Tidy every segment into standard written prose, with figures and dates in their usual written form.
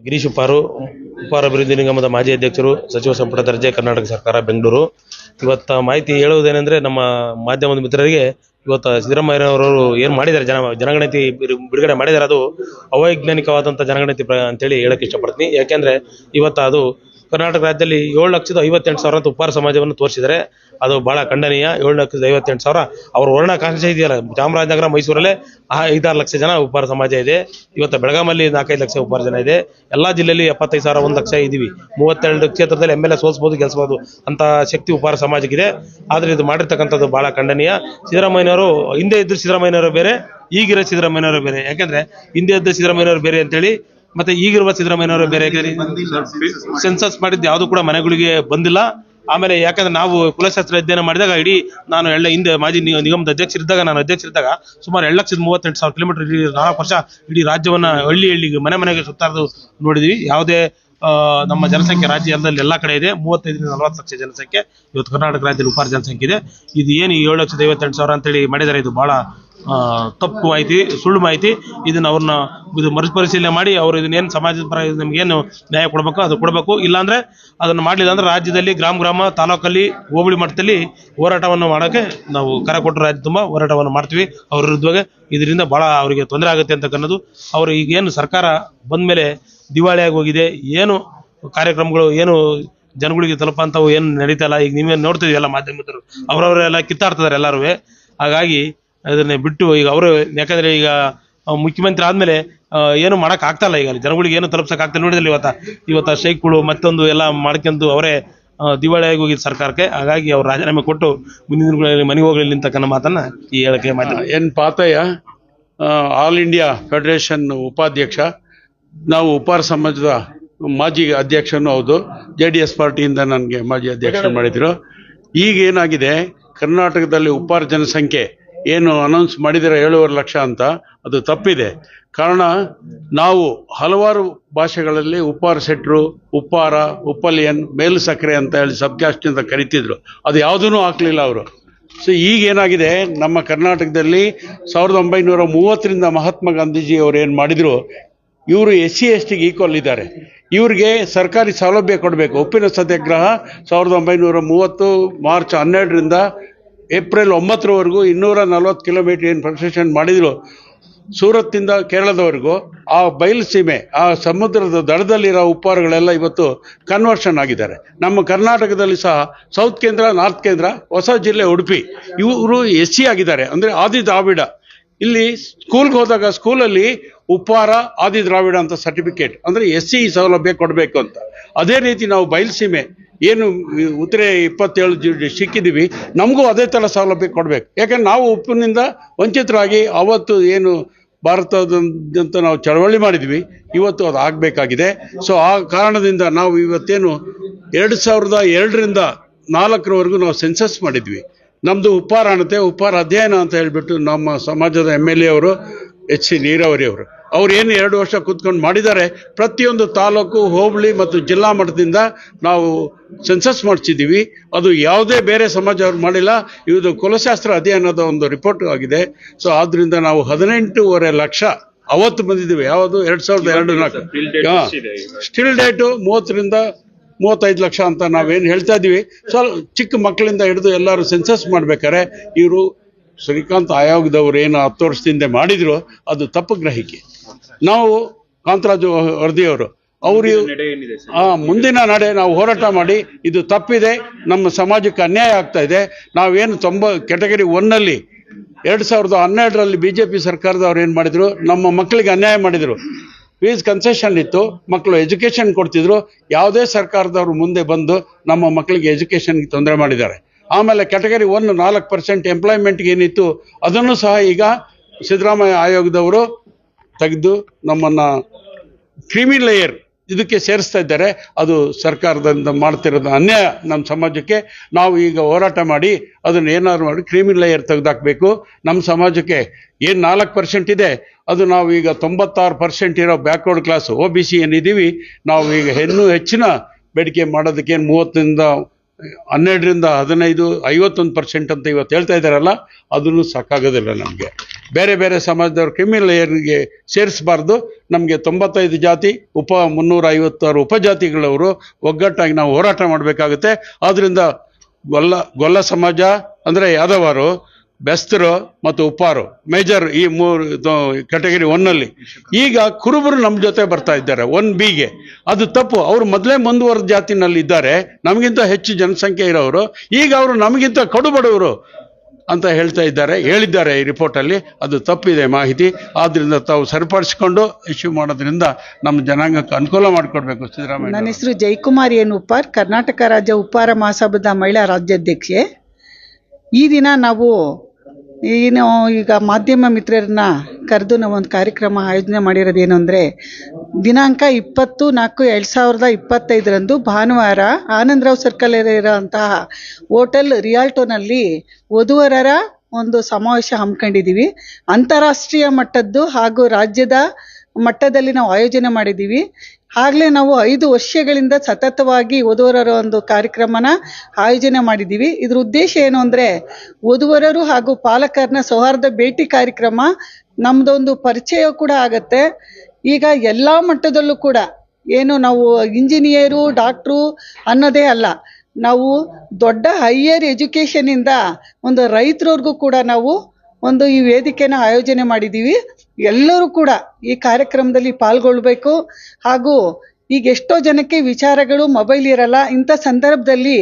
ಗಿರೀಶ್ ಉಪ್ಪಾರು, ಉಪ್ಪಾರ ಅಭಿವೃದ್ಧಿ ನಿಗಮದ ಮಾಜಿ ಅಧ್ಯಕ್ಷರು, ಸಚಿವ ಸಂಪುಟ ದರ್ಜೆ, ಕರ್ನಾಟಕ ಸರ್ಕಾರ, ಬೆಂಗಳೂರು. ಇವತ್ತು ಮಾಹಿತಿ ಹೇಳುವುದೇನೆಂದರೆ, ನಮ್ಮ ಮಾಧ್ಯಮದ ಮಿತ್ರರಿಗೆ ಇವತ್ತು ಸಿದ್ದರಾಮಯ್ಯನವರು ಏನು ಮಾಡಿದ್ದಾರೆ, ಜನಗಣತಿ ಬಿಡುಗಡೆ ಮಾಡಿದ್ದಾರೆ, ಅದು ಅವೈಜ್ಞಾನಿಕವಾದಂಥ ಜನಗಣತಿ ಅಂತೇಳಿ ಹೇಳಕ್ಕೆ ಇಷ್ಟಪಡ್ತೀನಿ. ಯಾಕೆಂದರೆ ಇವತ್ತು ಅದು ಕರ್ನಾಟಕ ರಾಜ್ಯದಲ್ಲಿ 7,58,000 ಉಪ್ಪಾರ ಸಮಾಜವನ್ನು ತೋರಿಸಿದರೆ ಅದು ಬಹಳ ಖಂಡನೀಯ. 7,58,000 ಅವ್ರ ವರ್ಣಾಕಾಂಕ್ಷೆ ಇದೆಯಲ್ಲ, ಚಾಮರಾಜನಗರ, ಮೈಸೂರಲ್ಲೇ 5-6 ಲಕ್ಷ ಜನ ಉಪ್ಪಾರ ಸಮಾಜ ಇದೆ. ಇವತ್ತು ಬೆಳಗಾಮಲ್ಲಿ 4-5 ಲಕ್ಷ ಉಪ್ಪಾರ ಜನ ಇದೆ. ಎಲ್ಲ ಜಿಲ್ಲೆಯಲ್ಲಿ 75,000, 1 ಲಕ್ಷ ಇದೀವಿ. 32 ಕ್ಷೇತ್ರದಲ್ಲಿ MLA ಸೋಲಿಸಬಹುದು, ಗೆಲ್ಲಿಸಬಹುದು ಅಂತ ಶಕ್ತಿ ಉಪ್ಪಾರ ಸಮಾಜಕ್ಕಿದೆ. ಆದರೆ ಇದು ಮಾಡಿರ್ತಕ್ಕಂಥದ್ದು ಬಹಳ ಖಂಡನೀಯ. ಸಿದ್ದರಾಮಯ್ಯನವರು ಹಿಂದೆ ಇದ್ದರು, ಸಿದ್ದರಾಮಯ್ಯನವರು ಬೇರೆ, ಈಗಿರೋ ಸಿದ್ದರಾಮಯ್ಯನವರು ಬೇರೆ. ಯಾಕೆಂದ್ರೆ ಹಿಂದೆ ಇದ್ದ ಸಿದ್ದರಾಮಯ್ಯನವರು ಬೇರೆ ಅಂತೇಳಿ, ಮತ್ತೆ ಈಗಿರುವ ಸಿದ್ದರಾಮಯ್ಯನವರು ಬೇರೆ. ಸೆನ್ಸಸ್ ಮಾಡಿದ್ದು ಯಾವುದು ಕೂಡ ಮನೆಗಳಿಗೆ ಬಂದಿಲ್ಲ. ಆಮೇಲೆ ಯಾಕಂದ್ರೆ ನಾವು ಕುಲಶಾಸ್ತ್ರ ಅಧ್ಯಯನ ಮಾಡಿದಾಗ ನಾನು ಹಿಂದೆ ಮಾಜಿ ನಿಗಮದ ಅಧ್ಯಕ್ಷರಿದ್ದಾಗ, ಸುಮಾರು 2,38,000 ಕಿಲೋಮೀಟರ್ 4 ವರ್ಷ ಇಡೀ ರಾಜ್ಯವನ್ನ ಹಳ್ಳಿಗೆ ಮನೆಗೆ ಸುತ್ತಾರದು ನೋಡಿದ್ವಿ. ಯಾವುದೇ ನಮ್ಮ ಜನಸಂಖ್ಯೆ ರಾಜ್ಯದಲ್ಲಿ ಎಲ್ಲ ಕಡೆ ಇದೆ. 35-40 ಲಕ್ಷ ಜನಸಂಖ್ಯೆ ಇವತ್ತು ಕರ್ನಾಟಕ ರಾಜ್ಯದಲ್ಲಿ ಉಪ್ಪಾರ ಜನಸಂಖ್ಯೆ ಇದೆ. ಇದು ಏನು 7,58,000 ಅಂತೇಳಿ ಮಾಡಿದ್ದಾರೆ, ಇದು ಬಹಳ ತಪ್ಪು ಮಾಹಿತಿ, ಸುಳ್ಳು ಮಾಹಿತಿ. ಇದನ್ನ ಇದು ಮರುಪರಿಶೀಲನೆ ಮಾಡಿ ಅವರು ಇದನ್ನೇನು ಸಮಾಜದ ಪರ ನಮಗೇನು ನ್ಯಾಯ ಕೊಡಬೇಕು ಅದು ಕೊಡಬೇಕು. ಇಲ್ಲಾಂದ್ರೆ ಅದನ್ನು ಮಾಡಲಿಲ್ಲ ಅಂದ್ರೆ ರಾಜ್ಯದಲ್ಲಿ ಗ್ರಾಮ ತಾಲೂಕಲ್ಲಿ ಹೋಬಳಿ ಮಟ್ಟದಲ್ಲಿ ಹೋರಾಟವನ್ನು ಮಾಡೋಕ್ಕೆ ನಾವು ಕರೆ ಕೊಟ್ಟು ರಾಜ್ಯ ತುಂಬ ಹೋರಾಟವನ್ನು ಮಾಡ್ತೀವಿ ಅವ್ರ ವಿರುದ್ಧವಾಗಿ. ಇದರಿಂದ ಬಹಳ ಅವರಿಗೆ ತೊಂದರೆ ಆಗುತ್ತೆ ಅಂತಕ್ಕನ್ನೋದು. ಅವರು ಈಗೇನು ಸರ್ಕಾರ ಬಂದ ಮೇಲೆ ದಿವಾಳಿಯಾಗಿ ಹೋಗಿದೆ, ಏನು ಕಾರ್ಯಕ್ರಮಗಳು ಏನು ಜನಗಳಿಗೆ ತಲುಪಂಥವು ಏನು ನಡೀತಾ ಇಲ್ಲ. ಈಗ ನೀವೇ ನೋಡ್ತಿದ್ವಿ, ಎಲ್ಲ ಮಾಧ್ಯಮದವರು ಅವರವರೆಲ್ಲ ಕಿತ್ತಾಡ್ತಿದ್ದಾರೆ ಎಲ್ಲರೂ. ಹಾಗಾಗಿ ಅದನ್ನೇ ಬಿಟ್ಟು ಈಗ ಅವರು, ಯಾಕಂದ್ರೆ ಈಗ ಮುಖ್ಯಮಂತ್ರಿ ಆದ್ಮೇಲೆ ಏನು ಮಾಡಕ್ ಆಗ್ತಾ ಈಗ ಜನಗಳಿಗೆ ಏನು ತಲುಪ್ಸಕ್ ಆಗ್ತಾ ನೋಡಿದಲ್ಲಿ ಇವತ್ತ ಶೈಕ್ಗಳು ಮತ್ತೊಂದು ಎಲ್ಲ ಮಾಡ್ಕೊಂಡು ಅವರೇ ದಿವಾಳಿಯಾಗಿ ಹೋಗಿದ್ದು ಸರ್ಕಾರಕ್ಕೆ. ಹಾಗಾಗಿ ಅವ್ರು ರಾಜೀನಾಮೆ ಕೊಟ್ಟು ಮುಂದಿನ ದಿನಗಳಲ್ಲಿ ಮನೆಗೆ ಹೋಗಲಿ ಅಂತಕ್ಕನ್ನ ಮಾತನ್ನ ಈ ಹೇಳಿಕೆ ಮಾತಾಡ. ಎನ್ ಪಾತಯ್ಯ, ಆಲ್ ಇಂಡಿಯಾ ಫೆಡರೇಷನ್ ಉಪಾಧ್ಯಕ್ಷ. ನಾವು ಉಪ್ಪಾರ ಸಮಾಜದ ಮಾಜಿ ಅಧ್ಯಕ್ಷನೂ ಹೌದು. JDS ಪಾರ್ಟಿಯಿಂದ ನನಗೆ ಮಾಜಿ ಅಧ್ಯಕ್ಷ ಮಾಡಿದ್ರು. ಈಗ ಏನಾಗಿದೆ, ಕರ್ನಾಟಕದಲ್ಲಿ ಉಪ್ಪಾರ ಜನಸಂಖ್ಯೆ ಏನು ಅನೌನ್ಸ್ ಮಾಡಿದರೆ 7.5 ಲಕ್ಷ ಅಂತ, ಅದು ತಪ್ಪಿದೆ. ಕಾರಣ, ನಾವು ಹಲವಾರು ಭಾಷೆಗಳಲ್ಲಿ ಉಪ್ಪಾರ ಸೆಟ್ರು, ಉಪ್ಪಾರ, ಉಪ್ಪಲಿಯನ್, ಮೇಲು ಸಕ್ಕರೆ ಅಂತ ಹೇಳಿ ಸಬ್ಕ್ಯಾಸ್ಟ್ ಅಂತ ಕರಿತಿದ್ರು. ಅದು ಯಾವುದೂ ಹಾಕ್ಲಿಲ್ಲ ಅವರು. ಸೊ ಈಗ ಏನಾಗಿದೆ, ನಮ್ಮ ಕರ್ನಾಟಕದಲ್ಲಿ 1930ರಿಂದ ಮಹಾತ್ಮ ಗಾಂಧೀಜಿ ಅವರು ಏನು ಮಾಡಿದ್ರು, ಇವರು SC STಗೆ ಈಕ್ವಲ್ ಇದ್ದಾರೆ. ಇವ್ರಿಗೆ ಸರ್ಕಾರಿ ಸೌಲಭ್ಯ ಕೊಡಬೇಕು. ಉಪ್ಪಿನ ಸತ್ಯಾಗ್ರಹ 1930 ಮಾರ್ಚ್ 12ರಿಂದ ಏಪ್ರಿಲ್ 9ರವರೆಗೂ 240 ಕಿಲೋಮೀಟರ್ ಏನು ಪ್ರೊಸೆಷನ್ ಮಾಡಿದ್ರು ಸೂರತ್ನಿಂದ ಕೇರಳದವರೆಗೂ. ಆ ಬಯಲು ಸೀಮೆ, ಆ ಸಮುದ್ರದ ದಡದಲ್ಲಿರೋ ಉಪ್ಪಾರಗಳೆಲ್ಲ ಇವತ್ತು ಕನ್ವರ್ಷನ್ ಆಗಿದ್ದಾರೆ. ನಮ್ಮ ಕರ್ನಾಟಕದಲ್ಲಿ ಸಹ ಸೌತ್ ಕೇಂದ್ರ, ನಾರ್ತ್ ಕೇಂದ್ರ, ಹೊಸ ಜಿಲ್ಲೆ ಉಡುಪಿ, ಇವರು SC ಆಗಿದ್ದಾರೆ. ಅಂದರೆ ಆದಿ ದ್ರಾವಿಡ. ಇಲ್ಲಿ ಸ್ಕೂಲ್ಗೆ ಹೋದಾಗ ಸ್ಕೂಲಲ್ಲಿ ಉಪ್ಪಾರ, ಆದಿ ದ್ರಾವಿಡ ಅಂತ ಸರ್ಟಿಫಿಕೇಟ್, ಅಂದರೆ SC ಸೌಲಭ್ಯ ಕೊಡಬೇಕು ಅಂತ. ಅದೇ ರೀತಿ ನಾವು ಬಯಲುಸೀಮೆ ಏನು ಉತ್ತರೆ 27 ಸಿಕ್ಕಿದ್ದೀವಿ, ನಮಗೂ ಅದೇ ಥರ ಸೌಲಭ್ಯ ಕೊಡಬೇಕು. ಯಾಕಂದ್ರೆ ನಾವು ಉಪ್ಪಿನಿಂದ ವಂಚಿತರಾಗಿ ಅವತ್ತು ಏನು ಭಾರತದಂತ ನಾವು ಚಳವಳಿ ಮಾಡಿದ್ವಿ, ಇವತ್ತು ಅದು ಆಗಬೇಕಾಗಿದೆ. ಸೊ ಆ ಕಾರಣದಿಂದ ನಾವು ಇವತ್ತೇನು 2002ರಿಂದ 4ರವರೆಗೂ ನಾವು ಸೆನ್ಸಸ್ ಮಾಡಿದ್ವಿ. ನಮ್ಮದು ಉಪ್ಪಾರ ಅಣತೆ, ಉಪ್ಪಾರ ಅಧ್ಯಯನ ಅಂತ ಹೇಳಿಬಿಟ್ಟು ನಮ್ಮ ಸಮಾಜದ MLA ಅವರು HC ನೀರಾವರಿ ಅವ್ರು ಏನು 2 ವರ್ಷ ಕೂತ್ಕೊಂಡು ಮಾಡಿದ್ದಾರೆ. ಪ್ರತಿಯೊಂದು ತಾಲೂಕು, ಹೋಬಳಿ ಮತ್ತು ಜಿಲ್ಲಾ ಮಟ್ಟದಿಂದ ನಾವು ಸೆನ್ಸಸ್ ಮಾಡಿಸಿದ್ದೀವಿ. ಅದು ಯಾವುದೇ ಬೇರೆ ಸಮಾಜ ಅವ್ರು ಮಾಡಿಲ್ಲ. ಇದು ಕುಲಶಾಸ್ತ್ರ ಅಧ್ಯಯನದ ಒಂದು ರಿಪೋರ್ಟ್ ಆಗಿದೆ. ಸೊ ಆದ್ದರಿಂದ ನಾವು 18.5 ಲಕ್ಷ ಅವತ್ತು ಬಂದಿದ್ದೀವಿ. ಯಾವುದು 2002 ಸ್ಟಿಲ್ ಡೇಟು 30ರಿಂದ 35 ಲಕ್ಷ ಅಂತ ನಾವೇನು ಹೇಳ್ತಾ ಇದ್ದೀವಿ. ಚಿಕ್ಕ ಮಕ್ಕಳಿಂದ ಹಿಡಿದು ಎಲ್ಲರೂ ಸೆನ್ಸಸ್ ಮಾಡ್ಬೇಕಾರೆ ಇವರು ಶ್ರೀಕಾಂತ್ ಆಯೋಗದವರು ಏನು 10 ವರ್ಷದಿಂದ ಮಾಡಿದ್ರು ಅದು ತಪ್ಪು ಗ್ರಹಿಕೆ. ನಾವು ಕಾಂತರಾಜು ವರದಿಯವರು ಅವರು ಮುಂದಿನ ನಡೆ ನಾವು ಹೋರಾಟ ಮಾಡಿ, ಇದು ತಪ್ಪಿದೆ, ನಮ್ಮ ಸಮಾಜಕ್ಕೆ ಅನ್ಯಾಯ ಆಗ್ತಾ ಇದೆ. ನಾವೇನು ಕ್ಯಾಟಗರಿ 1ನಲ್ಲಿ 2012ರಲ್ಲಿ BJP ಸರ್ಕಾರದವ್ರು ಏನು ಮಾಡಿದ್ರು, ನಮ್ಮ ಮಕ್ಕಳಿಗೆ ಅನ್ಯಾಯ ಮಾಡಿದರು. ಫೀಸ್ ಕನ್ಸೆಷನ್ ಇತ್ತು, ಮಕ್ಕಳು ಎಜುಕೇಷನ್ ಕೊಡ್ತಿದ್ರು. ಯಾವುದೇ ಸರ್ಕಾರದವರು ಮುಂದೆ ಬಂದು ನಮ್ಮ ಮಕ್ಕಳಿಗೆ ಎಜುಕೇಷನ್ಗೆ ತೊಂದರೆ ಮಾಡಿದ್ದಾರೆ. ಆಮೇಲೆ ಕ್ಯಾಟಗರಿ 1 4% ಎಂಪ್ಲಾಯ್ಮೆಂಟ್ಗೆ ಏನಿತ್ತು ಅದನ್ನು ಸಹ ಈಗ ಸಿದ್ದರಾಮಯ್ಯ ಆಯೋಗದವರು ತೆಗೆದು ನಮ್ಮನ್ನು ಕ್ರೀಮಿ ಲೇಯರ್ ಇದಕ್ಕೆ ಸೇರಿಸ್ತಾ ಇದ್ದಾರೆ. ಅದು ಸರ್ಕಾರದಿಂದ ಮಾಡ್ತಿರೋದು ಅನ್ಯಾಯ ನಮ್ಮ ಸಮಾಜಕ್ಕೆ. ನಾವು ಈಗ ಹೋರಾಟ ಮಾಡಿ ಅದನ್ನು ಏನಾದ್ರು ಮಾಡಿ ಕ್ರೀಮಿ ಲೇಯರ್ ತೆಗೆದಾಕಬೇಕು. ನಮ್ಮ ಸಮಾಜಕ್ಕೆ ಏನು 4% ಇದೆ ಅದು ನಾವು ಈಗ 96% ಇರೋ ಬ್ಯಾಕ್ವರ್ಡ್ ಕ್ಲಾಸ್ OBC ಏನಿದ್ದೀವಿ, ನಾವು ಈಗ ಇನ್ನೂ ಹೆಚ್ಚಿನ ಬೇಡಿಕೆ ಮಾಡೋದಕ್ಕೆ 30ರಿಂದ 12ರಿಂದ 15 51% ಅಂತ ಇವತ್ತು ಹೇಳ್ತಾ ಇದ್ದಾರಲ್ಲ, ಅದನ್ನು ಸಾಕಾಗೋದಿಲ್ಲ ನಮಗೆ. ಬೇರೆ ಬೇರೆ ಸಮಾಜದವ್ರ ಕ್ರಿಮಿನಲ್ ಏರ್ಗೆ ಸೇರಿಸಬಾರ್ದು. ನಮಗೆ 95 ಜಾತಿ 356 ಉಪಜಾತಿಗಳವರು ಒಗ್ಗಟ್ಟಾಗಿ ನಾವು ಹೋರಾಟ ಮಾಡಬೇಕಾಗುತ್ತೆ. ಆದ್ದರಿಂದ ಗೊಲ್ಲ ಸಮಾಜ ಅಂದರೆ ಯಾದವರು, ಬೆಸ್ತರು ಮತ್ತು ಉಪ್ಪಾರು ಮೇಜರ್, ಈ 3 ಕ್ಯಾಟಗರಿ 1ನಲ್ಲಿ. ಈಗ ಕುರುಬರು ನಮ್ಮ ಜೊತೆ ಬರ್ತಾ ಇದ್ದಾರೆ 1ಬಿಗೆ. ಅದು ತಪ್ಪು. ಅವರು ಮೊದಲೇ ಮುಂದುವರೆದ ಜಾತಿನಲ್ಲಿ ಇದ್ದಾರೆ, ನಮಗಿಂತ ಹೆಚ್ಚು ಜನಸಂಖ್ಯೆ ಇರೋರು. ಈಗ ಅವರು ನಮಗಿಂತ ಕಡುಬಡವರು ಅಂತ ಹೇಳಿದ್ದಾರೆ ಈ ರಿಪೋರ್ಟಲ್ಲಿ. ಅದು ತಪ್ಪಿದೆ ಮಾಹಿತಿ. ಆದ್ದರಿಂದ ತಾವು ಸರಿಪಡಿಸಿಕೊಂಡು ಇಶ್ಯೂ ಮಾಡೋದ್ರಿಂದ ನಮ್ಮ ಜನಾಂಗಕ್ಕೆ ಅನುಕೂಲ ಮಾಡಿಕೊಡ್ಬೇಕು. ಸಿದ್ದರಾಮಯ್ಯ. ನನ್ನ ಹೆಸರು ಜಯಕುಮಾರಿ ಎನ್ ಉಪ್ಪಾರ್, ಕರ್ನಾಟಕ ರಾಜ್ಯ ಉಪ್ಪಾರ ಮಹಾಸಭಾದ ಮಹಿಳಾ ರಾಜ್ಯಾಧ್ಯಕ್ಷೆ. ಈ ದಿನ ನಾವು ಈಗ ಮಾಧ್ಯಮ ಮಿತ್ರರನ್ನ ಕರೆದು ನಾವು ಒಂದು ಕಾರ್ಯಕ್ರಮ ಆಯೋಜನೆ ಮಾಡಿರೋದೇನು ಅಂದರೆ, ದಿನಾಂಕ 20/4/2025 ಭಾನುವಾರ ಆನಂದರಾವ್ ಸರ್ಕಲ್ ಇರೋಂತಹ ಹೋಟೆಲ್ ರಿಯಾಲ್ಟೋನಲ್ಲಿ ವಧುವರರ ಒಂದು ಸಮಾವೇಶ ಹಮ್ಮಿಕೊಂಡಿದ್ದೀವಿ. ಅಂತಾರಾಷ್ಟ್ರೀಯ ಮಟ್ಟದ್ದು ಹಾಗೂ ರಾಜ್ಯದ ಮಟ್ಟದಲ್ಲಿ ನಾವು ಆಯೋಜನೆ ಮಾಡಿದ್ದೀವಿ. ಆಗಲೇ ನಾವು 5 ವರ್ಷಗಳಿಂದ ಸತತವಾಗಿ ವಧುವರರ ಒಂದು ಕಾರ್ಯಕ್ರಮನ ಆಯೋಜನೆ ಮಾಡಿದ್ದೀವಿ. ಇದ್ರ ಉದ್ದೇಶ ಏನು ಅಂದರೆ, ವಧುವರರು ಹಾಗೂ ಪಾಲಕರನ್ನ ಸೌಹಾರ್ದ ಭೇಟಿ ಕಾರ್ಯಕ್ರಮ, ನಮ್ಮದೊಂದು ಪರಿಚಯ ಕೂಡ ಆಗತ್ತೆ. ಈಗ ಎಲ್ಲ ಮಟ್ಟದಲ್ಲೂ ಕೂಡ ಏನು ನಾವು ಇಂಜಿನಿಯರು, ಡಾಕ್ಟ್ರು ಅನ್ನೋದೇ ಅಲ್ಲ, ನಾವು ದೊಡ್ಡ ಹೈಯರ್ ಎಜುಕೇಷನಿಂದ ಒಂದು ರೈತರವ್ರಿಗೂ ಕೂಡ ನಾವು ಒಂದು ಈ ವೇದಿಕೆನ ಆಯೋಜನೆ ಮಾಡಿದ್ದೀವಿ. ಎಲ್ಲರೂ ಕೂಡ ಈ ಕಾರ್ಯಕ್ರಮದಲ್ಲಿ ಪಾಲ್ಗೊಳ್ಬೇಕು. ಹಾಗೂ ಈಗ ಎಷ್ಟೋ ಜನಕ್ಕೆ ವಿಚಾರಗಳು ಮೊಬೈಲ್ ಇರಲ್ಲ. ಇಂಥ ಸಂದರ್ಭದಲ್ಲಿ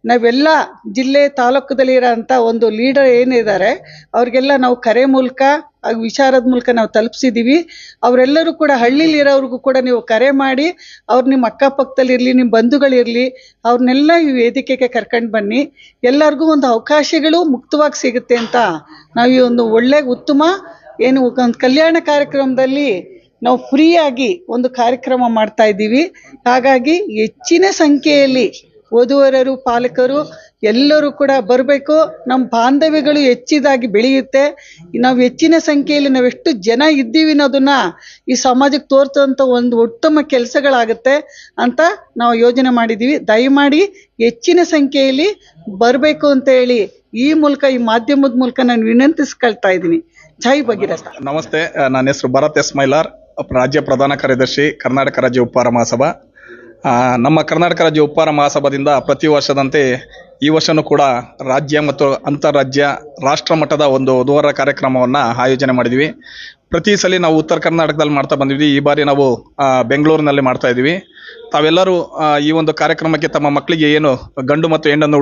ನಾವೆಲ್ಲ ಜಿಲ್ಲೆ ತಾಲೂಕದಲ್ಲಿ ಇರೋಂಥ ಒಂದು ಲೀಡರ್ ಏನಿದ್ದಾರೆ ಅವ್ರಿಗೆಲ್ಲ ನಾವು ಕರೆ ಮೂಲಕ ಹಾಗೂ ವಿಚಾರದ ಮೂಲಕ ನಾವು ತಲುಪಿಸಿದ್ದೀವಿ. ಅವರೆಲ್ಲರೂ ಕೂಡ ಹಳ್ಳಿಲಿರೋವ್ರಿಗೂ ಕೂಡ ನೀವು ಕರೆ ಮಾಡಿ, ಅವ್ರು ನಿಮ್ಮ ಅಕ್ಕಪಕ್ಕದಲ್ಲಿರಲಿ, ನಿಮ್ಮ ಬಂಧುಗಳಿರಲಿ, ಅವ್ರನ್ನೆಲ್ಲ ಈ ವೇದಿಕೆಗೆ ಕರ್ಕೊಂಡು ಬನ್ನಿ. ಎಲ್ಲರಿಗೂ ಒಂದು ಅವಕಾಶಗಳು ಮುಕ್ತವಾಗಿ ಸಿಗುತ್ತೆ ಅಂತ ನಾವು ಈ ಒಂದು ಒಳ್ಳೆ ಉತ್ತಮ ಏನು ಒಂದು ಕಲ್ಯಾಣ ಕಾರ್ಯಕ್ರಮದಲ್ಲಿ ನಾವು ಫ್ರೀಯಾಗಿ ಒಂದು ಕಾರ್ಯಕ್ರಮ ಮಾಡ್ತಾ ಇದ್ದೀವಿ. ಹಾಗಾಗಿ ಹೆಚ್ಚಿನ ಸಂಖ್ಯೆಯಲ್ಲಿ ವಧುವರರು, ಪಾಲಕರು ಎಲ್ಲರೂ ಕೂಡ ಬರಬೇಕು. ನಮ್ಮ ಬಾಂಧವ್ಯಗಳು ಹೆಚ್ಚಿದಾಗಿ ಬೆಳೆಯುತ್ತೆ. ನಾವು ಹೆಚ್ಚಿನ ಸಂಖ್ಯೆಯಲ್ಲಿ ನಾವೆಷ್ಟು ಜನ ಇದ್ದೀವಿ ಅನ್ನೋದನ್ನ ಈ ಸಮಾಜಕ್ಕೆ ತೋರಿಸೋಂಥ ಒಂದು ಉತ್ತಮ ಕೆಲಸಗಳಾಗುತ್ತೆ ಅಂತ ನಾವು ಯೋಜನೆ ಮಾಡಿದ್ದೀವಿ. ದಯಮಾಡಿ ಹೆಚ್ಚಿನ ಸಂಖ್ಯೆಯಲ್ಲಿ ಬರಬೇಕು ಅಂತ ಹೇಳಿ ಈ ಮೂಲಕ, ಈ ಮಾಧ್ಯಮದ ಮೂಲಕ ನಾನು ವಿನಂತಿಸ್ಕೊಳ್ತಾ ಇದ್ದೀನಿ. ಜೈ ಭಗೀರಥ. ನಮಸ್ತೆ, ನನ್ನ ಹೆಸರು ಭರತ್ ಎಸ್ ಮೈಲಾರ್, ರಾಜ್ಯ ಪ್ರಧಾನ ಕಾರ್ಯದರ್ಶಿ, ಕರ್ನಾಟಕ ರಾಜ್ಯ ಉಪ್ಪಾರ ಮಹಾಸಭಾ. ನಮ್ಮ ಕರ್ನಾಟಕ ರಾಜ್ಯ ಉಪ್ಪಾರ ಮಹಾಸಭಾದಿಂದ ಪ್ರತಿ ವರ್ಷದಂತೆ ಈ ವರ್ಷನೂ ಕೂಡ ರಾಜ್ಯ ಮತ್ತು ಅಂತಾರಾಜ್ಯ ರಾಷ್ಟ್ರ ಮಟ್ಟದ ಒಂದು ವಧುವರರ ಕಾರ್ಯಕ್ರಮವನ್ನು ಆಯೋಜನೆ ಮಾಡಿದ್ವಿ. ಪ್ರತಿ ಸಲ ನಾವು ಉತ್ತರ ಕರ್ನಾಟಕದಲ್ಲಿ ಮಾಡ್ತಾ ಬಂದಿದ್ವಿ. ಈ ಬಾರಿ ನಾವು ಬೆಂಗಳೂರಿನಲ್ಲಿ ಮಾಡ್ತಾ ಇದ್ವಿ. ತಾವೆಲ್ಲರೂ ಈ ಒಂದು ಕಾರ್ಯಕ್ರಮಕ್ಕೆ ತಮ್ಮ ಮಕ್ಕಳಿಗೆ ಏನು ಗಂಡು ಮತ್ತು ಹೆಣ್ಣನ್ನು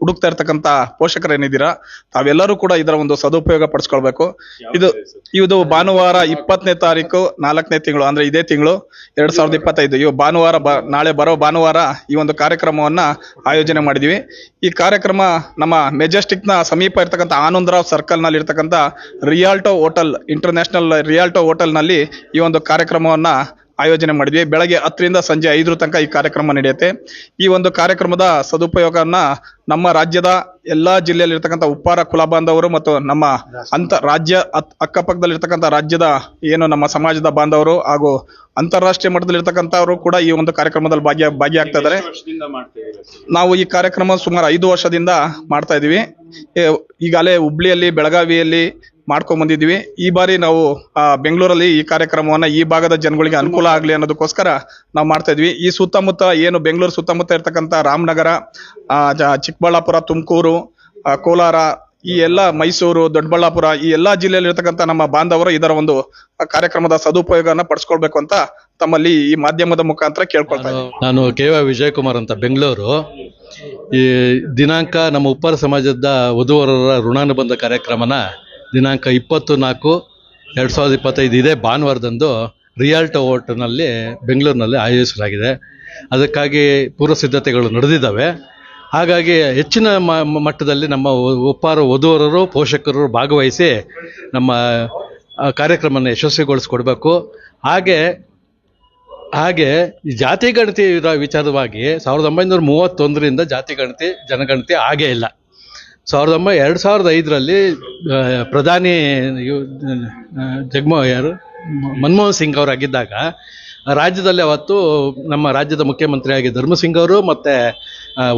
ಹುಡುಕ್ತಾ ಇರ್ತಕ್ಕಂಥ ಪೋಷಕರೇನಿದ್ದೀರಾ, ತಾವೆಲ್ಲರೂ ಕೂಡ ಇದರ ಒಂದು ಸದುಪಯೋಗ ಪಡಿಸ್ಕೊಳ್ಬೇಕು. ಇದು ಭಾನುವಾರ 20ನೇ ತಾರೀಕು 4ನೇ ತಿಂಗಳು, ಅಂದ್ರೆ ಇದೇ ತಿಂಗಳು 2025 ಇವು ಭಾನುವಾರ, ನಾಳೆ ಬರೋ ಭಾನುವಾರ ಈ ಒಂದು ಕಾರ್ಯಕ್ರಮವನ್ನ ಆಯೋಜನೆ ಮಾಡಿದ್ವಿ. ಈ ಕಾರ್ಯಕ್ರಮ ನಮ್ಮ ಮೆಜೆಸ್ಟಿಕ್ನ ಸಮೀಪ ಇರ್ತಕ್ಕಂಥ ಆನಂದರಾವ್ ಸರ್ಕಲ್ ನಲ್ಲಿ ಇರ್ತಕ್ಕಂಥ ರಿಯಾಲ್ಟೋ ಹೋಟೆಲ್, ಇಂಟರ್ನ್ಯಾಷನಲ್ ರಿಯಾಲ್ಟೋ ಹೋಟೆಲ್ನಲ್ಲಿ ಈ ಒಂದು ಕಾರ್ಯಕ್ರಮವನ್ನ ಆಯೋಜನೆ ಮಾಡಿದ್ವಿ. ಬೆಳಗ್ಗೆ 10ರಿಂದ ಸಂಜೆ 5 ತನಕ ಈ ಕಾರ್ಯಕ್ರಮ ನಡೆಯುತ್ತೆ. ಈ ಒಂದು ಕಾರ್ಯಕ್ರಮದ ಸದುಪಯೋಗವನ್ನ ನಮ್ಮ ರಾಜ್ಯದ ಎಲ್ಲಾ ಜಿಲ್ಲೆಯಲ್ಲಿರ್ತಕ್ಕಂಥ ಉಪ್ಪಾರ ಕುಲ ಬಾಂಧವರು ಮತ್ತು ನಮ್ಮ ರಾಜ್ಯ ಅಕ್ಕಪಕ್ಕದಲ್ಲಿರ್ತಕ್ಕಂಥ ರಾಜ್ಯದ ಏನು ನಮ್ಮ ಸಮಾಜದ ಬಾಂಧವರು ಹಾಗೂ ಅಂತಾರಾಷ್ಟ್ರೀಯ ಮಟ್ಟದಲ್ಲಿರ್ತಕ್ಕಂಥವರು ಕೂಡ ಈ ಒಂದು ಕಾರ್ಯಕ್ರಮದಲ್ಲಿ ಭಾಗಿಯಾಗ್ತಾ ಇದ್ದಾರೆ. ನಾವು ಈ ಕಾರ್ಯಕ್ರಮ ಸುಮಾರು 5 ವರ್ಷದಿಂದ ಮಾಡ್ತಾ ಇದೀವಿ. ಈಗಾಗಲೇ ಹುಬ್ಳಿಯಲ್ಲಿ, ಬೆಳಗಾವಿಯಲ್ಲಿ ಮಾಡ್ಕೊಂಡ್ ಬಂದಿದ್ವಿ. ಈ ಬಾರಿ ನಾವು ಬೆಂಗಳೂರಲ್ಲಿ ಈ ಕಾರ್ಯಕ್ರಮವನ್ನ ಈ ಭಾಗದ ಜನಗಳಿಗೆ ಅನುಕೂಲ ಆಗ್ಲಿ ಅನ್ನೋದಕ್ಕೋಸ್ಕರ ನಾವು ಮಾಡ್ತಾ ಇದ್ವಿ. ಈ ಸುತ್ತಮುತ್ತ ಏನು ಬೆಂಗಳೂರು ಸುತ್ತಮುತ್ತ ಇರ್ತಕ್ಕಂಥ ರಾಮನಗರ, ಚಿಕ್ಕಬಳ್ಳಾಪುರ, ತುಮಕೂರು, ಕೋಲಾರ, ಈ ಎಲ್ಲ ಮೈಸೂರು, ದೊಡ್ಡಬಳ್ಳಾಪುರ, ಈ ಎಲ್ಲಾ ಜಿಲ್ಲೆಯಲ್ಲಿ ಇರ್ತಕ್ಕಂಥ ನಮ್ಮ ಬಾಂಧವರು ಇದರ ಒಂದು ಕಾರ್ಯಕ್ರಮದ ಸದುಪಯೋಗನ ಪಡಿಸ್ಕೊಳ್ಬೇಕು ಅಂತ ತಮ್ಮಲ್ಲಿ ಈ ಮಾಧ್ಯಮದ ಮುಖಾಂತರ ಕೇಳ್ಕೊಳ್ತಾ ಇದ್ದೀನಿ. ನಾನು ಕೆ.ವ. ವಿಜಯಕುಮಾರ್ ಅಂತ, ಬೆಂಗಳೂರು. ಈ ದಿನಾಂಕ ನಮ್ಮ ಉಪ್ಪಾರ ಸಮಾಜದ ವಧುವರರ ಋಣಾನುಬಂಧ ಕಾರ್ಯಕ್ರಮನ ದಿನಾಂಕ 20/4/2025 ಇದೇ ಭಾನುವಾರದಂದು ರಿಯಾಲ್ಟೋ ಹೋಟೆಲ್ನಲ್ಲಿ ಬೆಂಗಳೂರಿನಲ್ಲಿ ಆಯೋಜಿಸಲಾಗಿದೆ. ಅದಕ್ಕಾಗಿ ಪೂರ್ವ ಸಿದ್ಧತೆಗಳು ನಡೆದಿದ್ದಾವೆ. ಹಾಗಾಗಿ ಹೆಚ್ಚಿನ ಮಟ್ಟದಲ್ಲಿ ನಮ್ಮ ಉಪ್ಪಾರ ವಧುವರರು, ಪೋಷಕರು ಭಾಗವಹಿಸಿ ನಮ್ಮ ಕಾರ್ಯಕ್ರಮವನ್ನು ಯಶಸ್ವಿಗೊಳಿಸ್ಕೊಡ್ಬೇಕು. ಹಾಗೆ ಜಾತಿ ಗಣತಿ ವಿಚಾರವಾಗಿ 1931ರಿಂದ ಜಾತಿ ಗಣತಿ, ಜನಗಣತಿ ಆಗೇ ಇಲ್ಲ. 2005ರಲ್ಲಿ ಪ್ರಧಾನಿ ಮನಮೋಹನ್ ಸಿಂಗ್ ಅವರಾಗಿದ್ದಾಗ ರಾಜ್ಯದಲ್ಲಿ ಅವತ್ತು ನಮ್ಮ ರಾಜ್ಯದ ಮುಖ್ಯಮಂತ್ರಿಯಾಗಿ ಧರ್ಮಸಿಂಗ್ ಅವರು ಮತ್ತು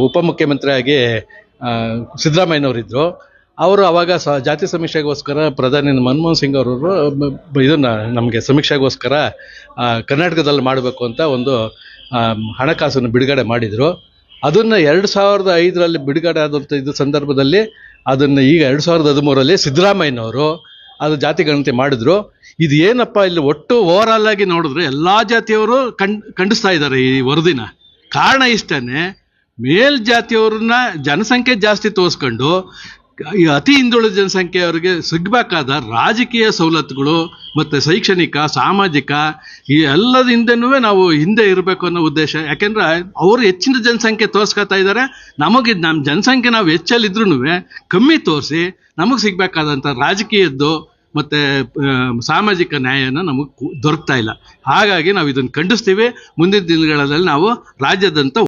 ಉಪಮುಖ್ಯಮಂತ್ರಿಯಾಗಿ ಸಿದ್ದರಾಮಯ್ಯನವರಿದ್ದರು. ಅವರು ಅವಾಗ ಜಾತಿ ಸಮೀಕ್ಷೆಗೋಸ್ಕರ ಪ್ರಧಾನಿ ಮನಮೋಹನ್ ಸಿಂಗ್ ಅವರು ಇದನ್ನ ನಮಗೆ ಸಮೀಕ್ಷೆಗೋಸ್ಕರ ಕರ್ನಾಟಕದಲ್ಲಿ ಮಾಡಬೇಕು ಅಂತ ಒಂದು ಹಣಕಾಸನ್ನು ಬಿಡುಗಡೆ ಮಾಡಿದರು. ಅದನ್ನು 2005ರಲ್ಲಿ ಬಿಡುಗಡೆ ಆದಂಥ ಇದು ಸಂದರ್ಭದಲ್ಲಿ ಅದನ್ನು ಈಗ 2013ರಲ್ಲಿ ಸಿದ್ದರಾಮಯ್ಯನವರು ಅದು ಜಾತಿ ಗಣತಿ ಮಾಡಿದ್ರು. ಇದು ಏನಪ್ಪ ಇಲ್ಲಿ ಒಟ್ಟು ಓವರಾಲ್ ಆಗಿ ನೋಡಿದ್ರೆ ಎಲ್ಲ ಜಾತಿಯವರು ಖಂಡಿಸ್ತಾ ಇದ್ದಾರೆ ಈ ವರದಿನ. ಕಾರಣ ಇಷ್ಟೇ, ಮೇಲ್ಜಾತಿಯವ್ರನ್ನ ಜನಸಂಖ್ಯೆ ಜಾಸ್ತಿ ತೋರಿಸ್ಕೊಂಡು ಈ ಅತಿ ಹಿಂದುಳಿದ ಜನಸಂಖ್ಯೆಯವರಿಗೆ ಸಿಗಬೇಕಾದ ರಾಜಕೀಯ ಸವಲತ್ತುಗಳು ಮತ್ತು ಶೈಕ್ಷಣಿಕ ಸಾಮಾಜಿಕ ಈ ಎಲ್ಲದಿಂದನೂ ನಾವು ಹಿಂದೆ ಇರಬೇಕು ಅನ್ನೋ ಉದ್ದೇಶ. ಯಾಕೆಂದ್ರೆ ಅವರು ಹೆಚ್ಚಿನ ಜನಸಂಖ್ಯೆ ತೋರಿಸ್ಕೊತಾ ಇದ್ದಾರೆ, ನಮಗೆ ನಮ್ಮ ಜನಸಂಖ್ಯೆ ನಾವು ಹೆಚ್ಚಲ್ಲಿದ್ರೂ ಕಮ್ಮಿ ತೋರಿಸಿ ನಮಗೆ ಸಿಗಬೇಕಾದಂಥ ರಾಜಕೀಯದ್ದು ಮತ್ತು ಸಾಮಾಜಿಕ ನ್ಯಾಯನ ನಮಗೆ ದೊರಕ್ತಾ ಇಲ್ಲ. ಹಾಗಾಗಿ ನಾವು ಇದನ್ನು ಖಂಡಿಸ್ತೀವಿ. ಮುಂದಿನ ದಿನಗಳಲ್ಲಿ ನಾವು ರಾಜ್ಯಾದ್ಯಂತ